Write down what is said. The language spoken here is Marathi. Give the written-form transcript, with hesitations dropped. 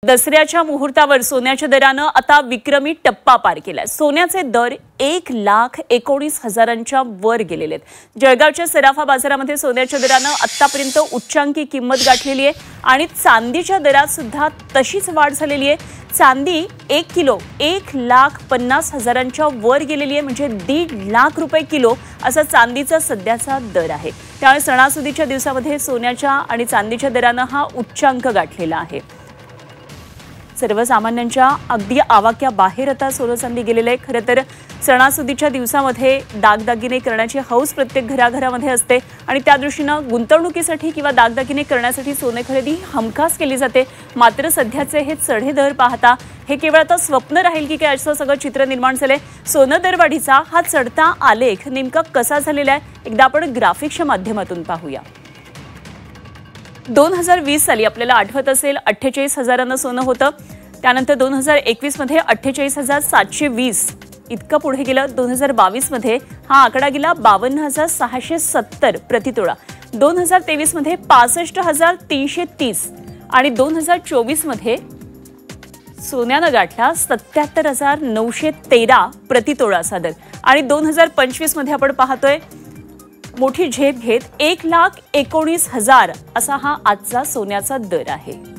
दसऱ्याच्या मुहूर्तावर सोन्याच्या दरानं आता विक्रमी टप्पा पार केलाय। सोन्याचे दर 1,19,000च्या वर गेलेले आहेत। जळगावच्या सराफा बाजारामध्ये सोन्याच्या दरानं आतापर्यंत उच्चांकी किंमत गाठलेली आहे आणि चांदीच्या दरात सुद्धा तशीच वाढ झालेली आहे। चांदी 1 किलो 1,50,000च्या वर गेलेली आहे, म्हणजे 1.5 लाख रुपये किलो असा चांदीचा सध्याचा दर आहे। त्यामुळे सणासुदीच्या दिवसामध्ये सोन्याच्या आणि चांदीच्या दरानं हा उच्चांक गाठलेला आहे। सर्वसामान्यांच्या अगदी आवाक्या बाहेर आता सोनं चांदी गेलेलं आहे। खरं तर सणासुदीच्या दिवसामध्ये दागदागिने करण्याची हौस प्रत्येक घराघरामध्ये असते आणि त्या दृष्टीनं गुंतवणुकीसाठी किंवा दागदागिने करण्यासाठी सोने खरेदी हमखास केली जाते। मात्र सध्याचे हे चढे दर पाहता हे केवळ आता स्वप्न राहील की काय असं सगळं चित्र निर्माण झालंय। सोनं दरवाढीचा हा चढता आलेख नेमका कसा झालेला आहे एकदा आपण ग्राफिक्सच्या माध्यमातून पाहूया। 2020 साली आपल्याला आठवत असेल 48,000नं सोनं होतं। त्यानंतर 2021 मध्ये 48,720 इतकं पुढे गेलं। 2022 मध्ये हा आकडा गेला 52,670 प्रतितोळा। 2023 मध्ये 65,330 आणि 2024 मध्ये सोन्यानं गाठला 77,913 प्रतितोळा असा दर। आणि 2025 मध्ये आपण पाहतोय मोठी झेप घेत 1,19,000 असा हा आजचा सोन्याचा दर आहे।